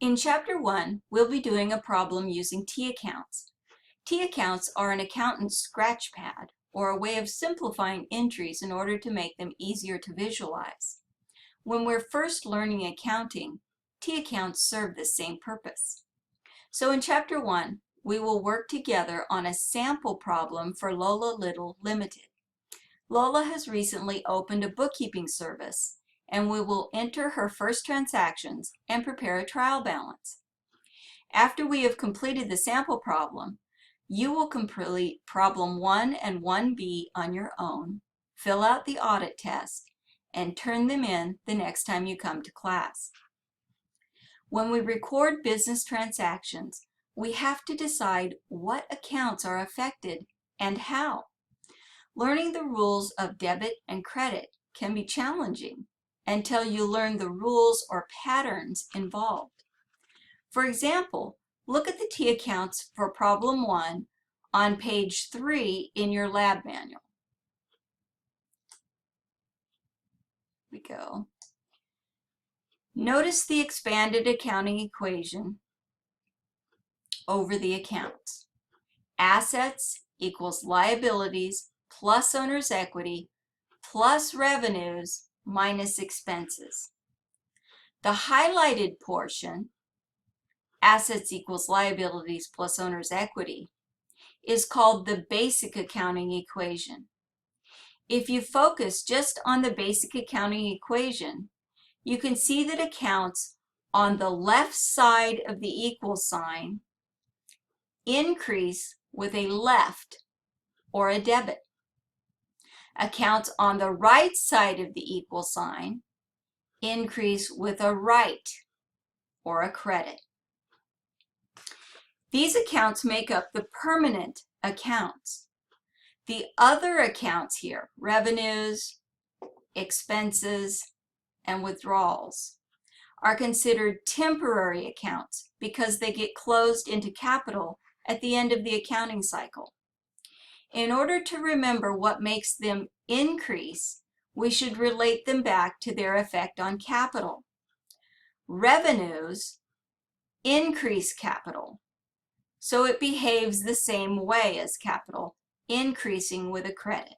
In Chapter 1, we'll be doing a problem using T-accounts. T-accounts are an accountant's scratch pad, or a way of simplifying entries in order to make them easier to visualize. When we're first learning accounting, T-accounts serve the same purpose. So in Chapter 1, we will work together on a sample problem for Lola Little Limited. Lola has recently opened a bookkeeping service, and we will enter her first transactions and prepare a trial balance. After we have completed the sample problem, you will complete problem 1 and 1B on your own, fill out the audit test, and turn them in the next time you come to class. When we record business transactions, we have to decide what accounts are affected and how. Learning the rules of debit and credit can be challenging until you learn the rules or patterns involved. For example, look at the T-accounts for problem 1 on page 3 in your lab manual. Here we go. Notice the expanded accounting equation over the accounts. Assets equals liabilities plus owner's equity plus revenues minus expenses. The highlighted portion, assets equals liabilities plus owner's equity, is called the basic accounting equation. If you focus just on the basic accounting equation, you can see that accounts on the left side of the equal sign increase with a left or a debit. Accounts on the right side of the equal sign increase with a right or a credit. These accounts make up the permanent accounts. The other accounts here, revenues, expenses, and withdrawals, are considered temporary accounts because they get closed into capital at the end of the accounting cycle. In order to remember what makes them increase, we should relate them back to their effect on capital. Revenues increase capital, so it behaves the same way as capital, increasing with a credit.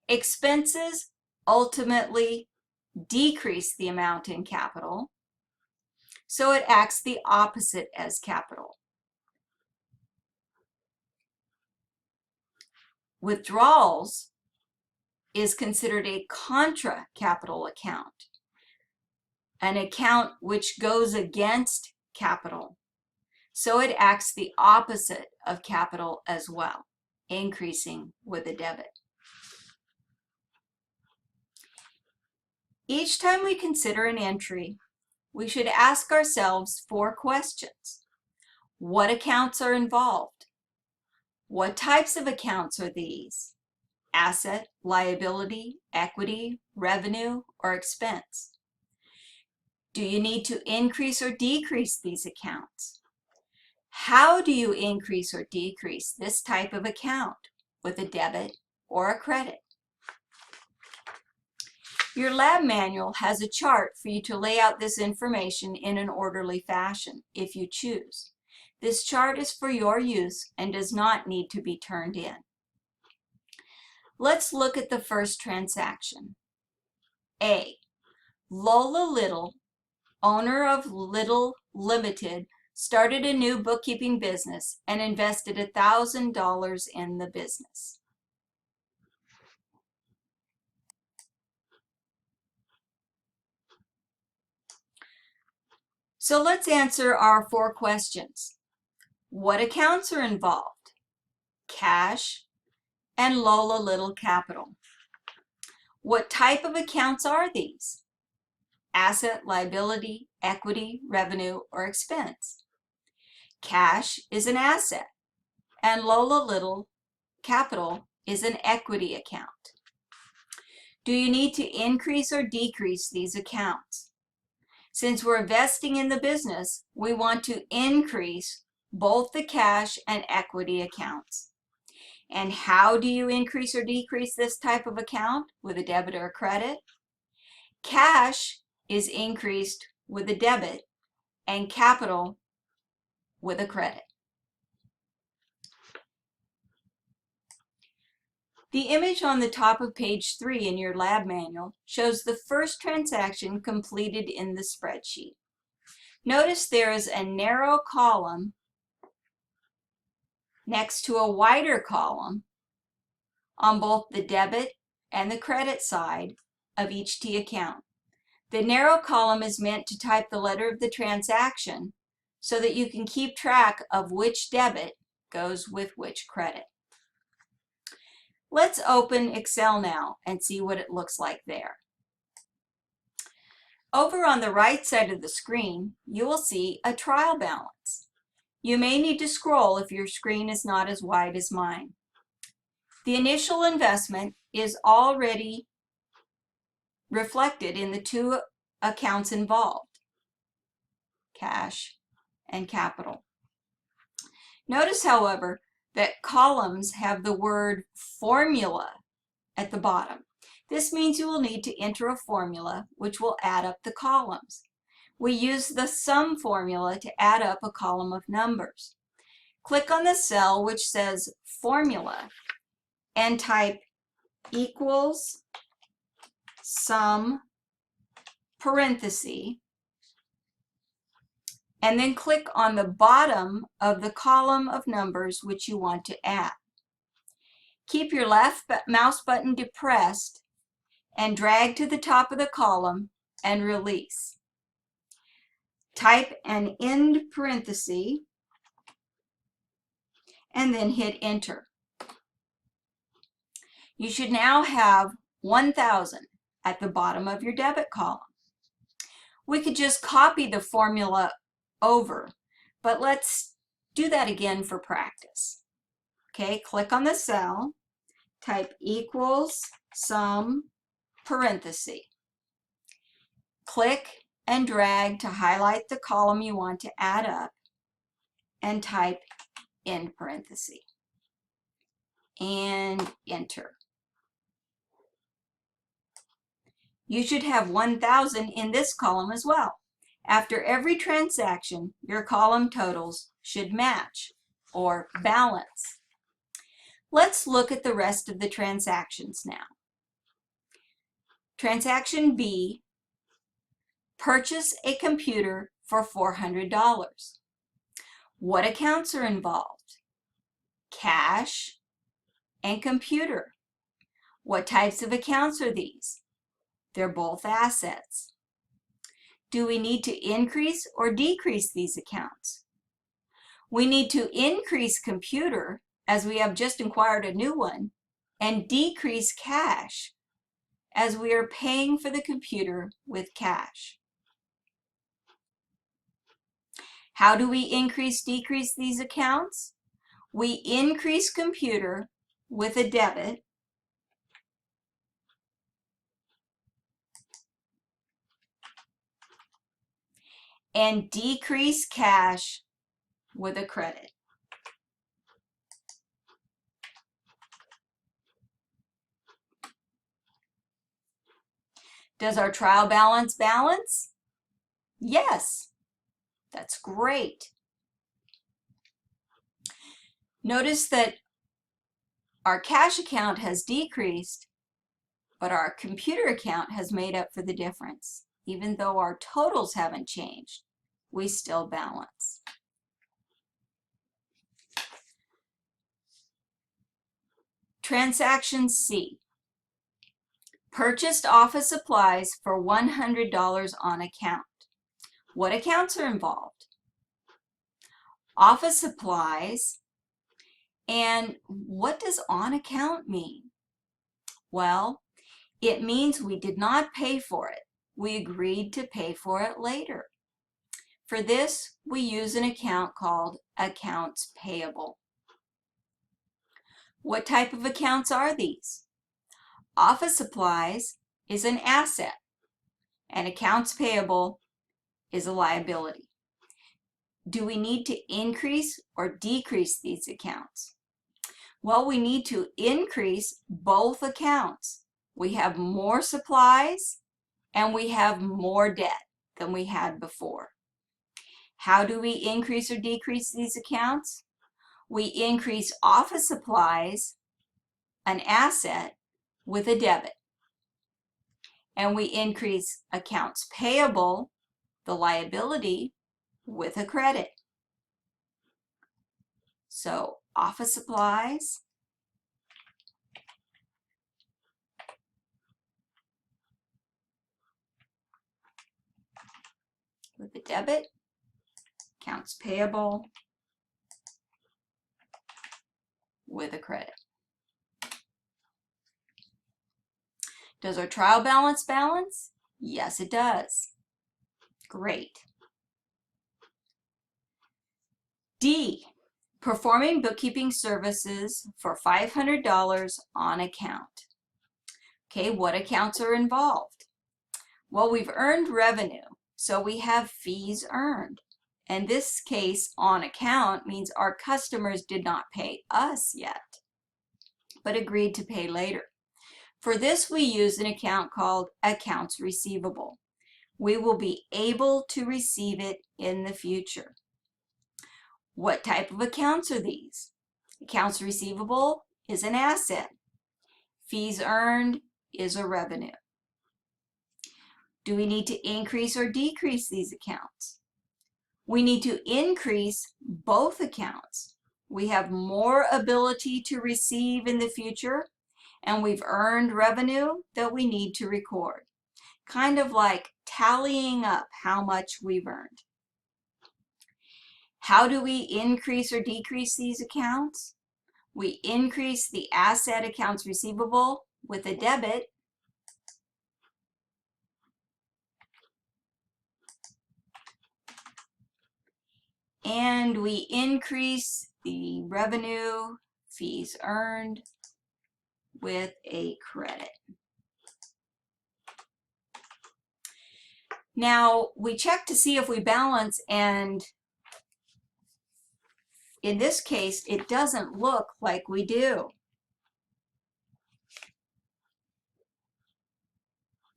Expenses ultimately decrease the amount in capital, so it acts the opposite as capital. Withdrawals is considered a contra-capital account, an account which goes against capital. So it acts the opposite of capital as well, increasing with a debit. Each time we consider an entry, we should ask ourselves 4 questions. What accounts are involved? What types of accounts are these? Asset, liability, equity, revenue, or expense? Do you need to increase or decrease these accounts? How do you increase or decrease this type of account with a debit or a credit? Your lab manual has a chart for you to lay out this information in an orderly fashion if you choose. This chart is for your use and does not need to be turned in. Let's look at the first transaction. A. Lola Little, owner of Little Limited, started a new bookkeeping business and invested $1,000 in the business. So let's answer our 4 questions. What accounts are involved? Cash and Lola Little Capital. What type of accounts are these? Asset, liability, equity, revenue, or expense? Cash is an asset, and Lola Little Capital is an equity account. Do you need to increase or decrease these accounts? Since we're investing in the business, we want to increase both the cash and equity accounts. And how do you increase or decrease this type of account? With a debit or a credit? Cash is increased with a debit, and capital with a credit. The image on the top of page 3 in your lab manual shows the first transaction completed in the spreadsheet. Notice there is a narrow column next to a wider column on both the debit and the credit side of each T account. The narrow column is meant to type the letter of the transaction so that you can keep track of which debit goes with which credit. Let's open Excel now and see what it looks like there. Over on the right side of the screen, you will see a trial balance. You may need to scroll if your screen is not as wide as mine. The initial investment is already reflected in the two accounts involved, cash and capital. Notice, however, that columns have the word formula at the bottom. This means you will need to enter a formula which will add up the columns. We use the sum formula to add up a column of numbers. Click on the cell which says formula and type equals sum parenthesis, and then click on the bottom of the column of numbers which you want to add. Keep your left mouse button depressed and drag to the top of the column and release. Type an end parenthesis and then hit enter. You should now have 1,000 at the bottom of your debit column. We could just copy the formula over, but let's do that again for practice. Okay, click on the cell, type equals sum parenthesis. Click and drag to highlight the column you want to add up and type end parenthesis and enter. You should have 1,000 in this column as well. After every transaction, your column totals should match or balance. Let's look at the rest of the transactions now. Transaction B, purchase a computer for $400. What accounts are involved? Cash and computer. What types of accounts are these? They're both assets. Do we need to increase or decrease these accounts? We need to increase computer as we have just acquired a new one, and decrease cash as we are paying for the computer with cash. How do we increase, decrease these accounts? We increase computer with a debit and decrease cash with a credit. Does our trial balance balance? Yes, that's great. Notice that our cash account has decreased, but our computer account has made up for the difference. Even though our totals haven't changed, we still balance. Transaction C. Purchased office supplies for $100 on account. What accounts are involved? Office supplies. And what does on account mean? Well, it means we did not pay for it. We agreed to pay for it later. For this, we use an account called accounts payable. What type of accounts are these? Office supplies is an asset, and accounts payable is a liability. Do we need to increase or decrease these accounts? Well, we need to increase both accounts. We have more supplies and we have more debt than we had before. How do we increase or decrease these accounts? We increase office supplies, an asset, with a debit. And we increase accounts payable, the liability, with a credit. So office supplies, with a debit, accounts payable, with a credit. Does our trial balance balance? Yes, it does. Great. D, performing bookkeeping services for $500 on account. Okay, what accounts are involved? Well, we've earned revenue, so we have fees earned. In this case, on account means our customers did not pay us yet, but agreed to pay later. For this, we use an account called accounts receivable. We will be able to receive it in the future. What type of accounts are these? Accounts receivable is an asset. Fees earned is a revenue. Do we need to increase or decrease these accounts? We need to increase both accounts. We have more ability to receive in the future, and we've earned revenue that we need to record. Kind of like tallying up how much we've earned. How do we increase or decrease these accounts? We increase the asset accounts receivable with a debit, and we increase the revenue, fees earned, with a credit. Now we check to see if we balance, and in this case it doesn't look like we do.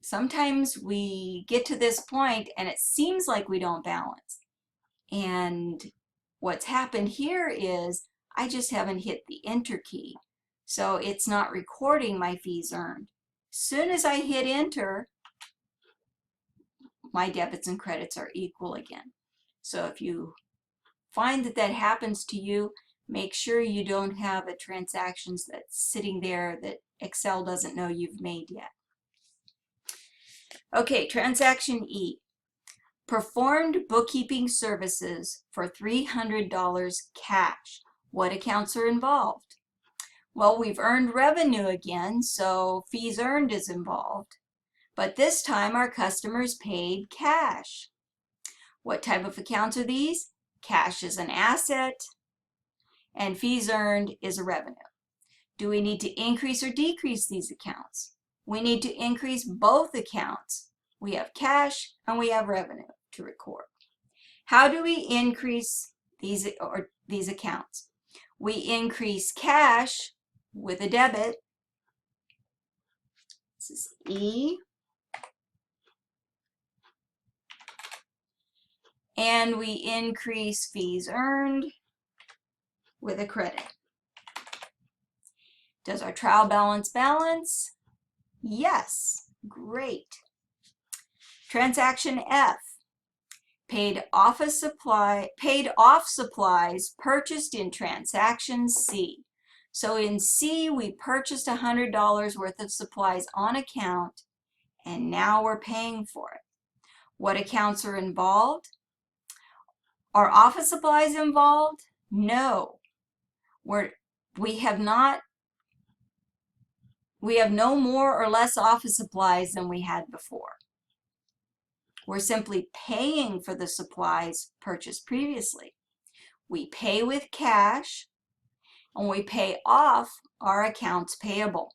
Sometimes we get to this point and it seems like we don't balance. And what's happened here is I just haven't hit the enter key. So it's not recording my fees earned. Soon as I hit enter, my debits and credits are equal again. So if you find that that happens to you, make sure you don't have a transactions that's sitting there that Excel doesn't know you've made yet. Okay, transaction E. Performed bookkeeping services for $300 cash. What accounts are involved? Well, we've earned revenue again, so fees earned is involved. But this time our customers paid cash. What type of accounts are these? Cash is an asset, and fees earned is a revenue. Do we need to increase or decrease these accounts? We need to increase both accounts. We have cash and we have revenue to record. How do we increase these accounts? We increase cash with a debit. This is E. And we increase fees earned with a credit. Does our trial balance balance? Yes, great. Transaction F. Paid off supplies purchased in transaction C. So in C, we purchased $100 worth of supplies on account, and now we're paying for it. What accounts are involved? Are office supplies involved? No. We have no more or less office supplies than we had before. We're simply paying for the supplies purchased previously. We pay with cash, and we pay off our accounts payable.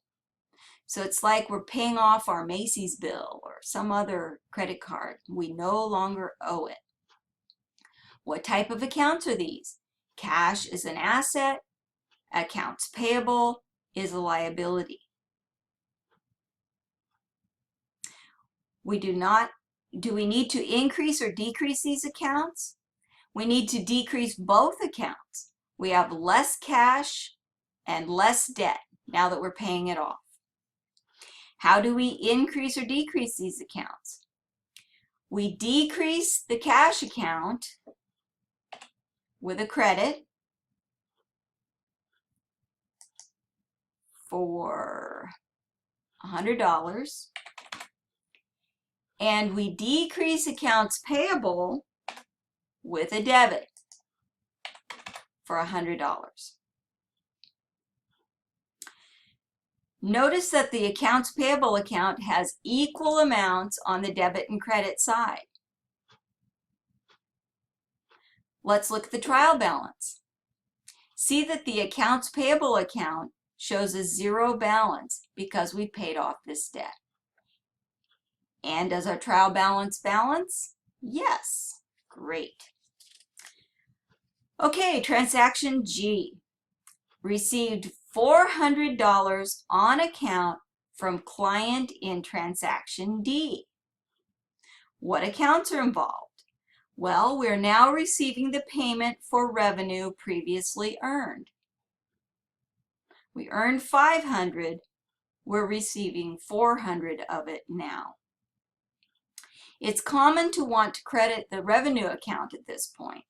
So it's like we're paying off our Macy's bill or some other credit card. We no longer owe it. What type of accounts are these? Cash is an asset. Accounts payable is a liability. Do we need to increase or decrease these accounts? We need to decrease both accounts. We have less cash and less debt now that we're paying it off. How do we increase or decrease these accounts? We decrease the cash account with a credit for $100, and we decrease accounts payable with a debit for $100. Notice that the accounts payable account has equal amounts on the debit and credit side. Let's look at the trial balance. See that the accounts payable account shows a zero balance because we paid off this debt. And does our trial balance balance? Yes. Great. Okay, transaction G. Received $400 on account from client in transaction D. What accounts are involved? Well, we're now receiving the payment for revenue previously earned. We earned $500. We're receiving $400 of it now. It's common to want to credit the revenue account at this point,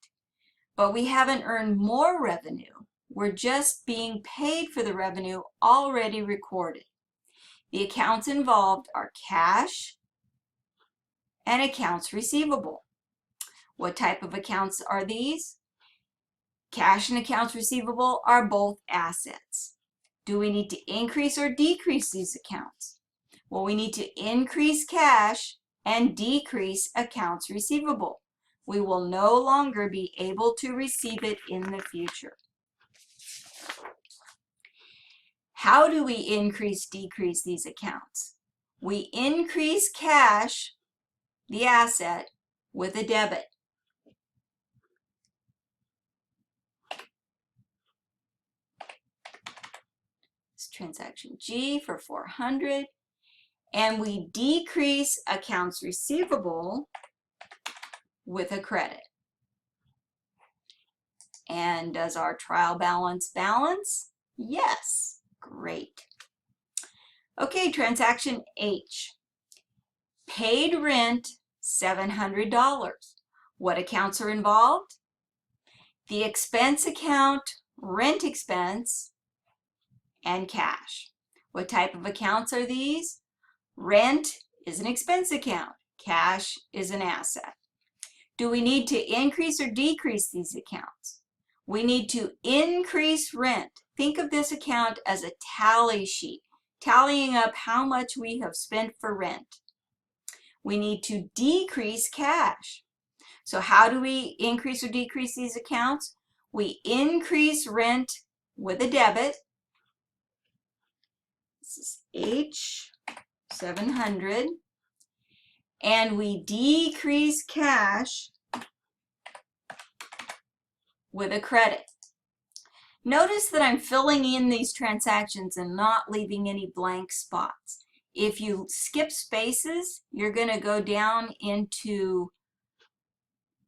but we haven't earned more revenue. We're just being paid for the revenue already recorded. The accounts involved are cash and accounts receivable. What type of accounts are these? Cash and accounts receivable are both assets. Do we need to increase or decrease these accounts? Well, we need to increase cash and decrease accounts receivable. We will no longer be able to receive it in the future. How do we increase, decrease these accounts? We increase cash, the asset, with a debit. It's transaction G for $400. And we decrease accounts receivable with a credit. And does our trial balance balance? Yes. Great. Okay, transaction H. Paid rent, $700. What accounts are involved? The expense account, rent expense, and cash. What type of accounts are these? Rent is an expense account. Cash is an asset. Do we need to increase or decrease these accounts? We need to increase rent. Think of this account as a tally sheet, tallying up how much we have spent for rent. We need to decrease cash. So how do we increase or decrease these accounts? We increase rent with a debit. This is H, 700. And we decrease cash with a credit. Notice that I'm filling in these transactions and not leaving any blank spots. If you skip spaces, you're going to go down into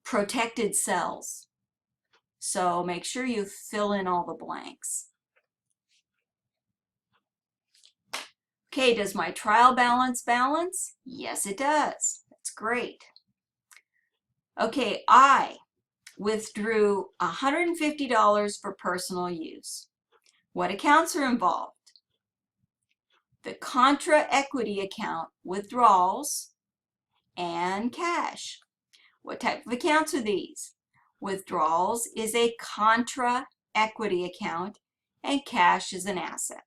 protected cells. So make sure you fill in all the blanks. Okay, does my trial balance balance? Yes, it does. That's great. Okay, I withdrew $150 for personal use. What accounts are involved? The contra equity account, withdrawals, and cash. What type of accounts are these? Withdrawals is a contra equity account, and cash is an asset.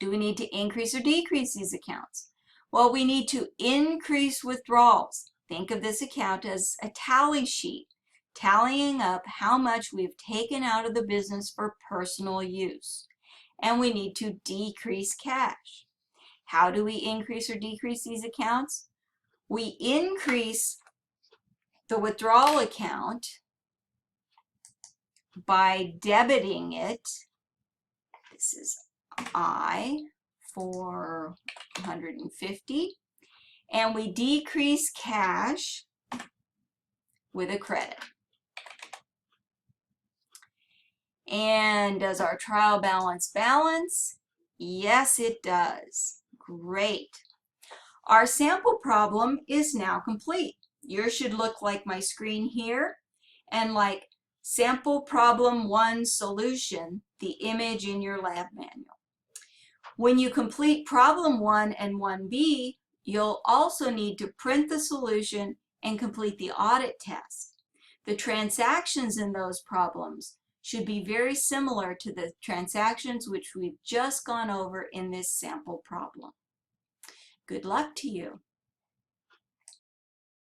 Do we need to increase or decrease these accounts? Well, we need to increase withdrawals. Think of this account as a tally sheet, tallying up how much we've taken out of the business for personal use. And we need to decrease cash. How do we increase or decrease these accounts? We increase the withdrawal account by debiting it. This is I for 150. And we decrease cash with a credit. And does our trial balance balance? Yes, it does. Great. Our sample problem is now complete. Yours should look like my screen here and like sample problem 1 solution, the image in your lab manual. When you complete problem 1 and 1B, you'll also need to print the solution and complete the audit test. The transactions in those problems should be very similar to the transactions which we've just gone over in this sample problem. Good luck to you.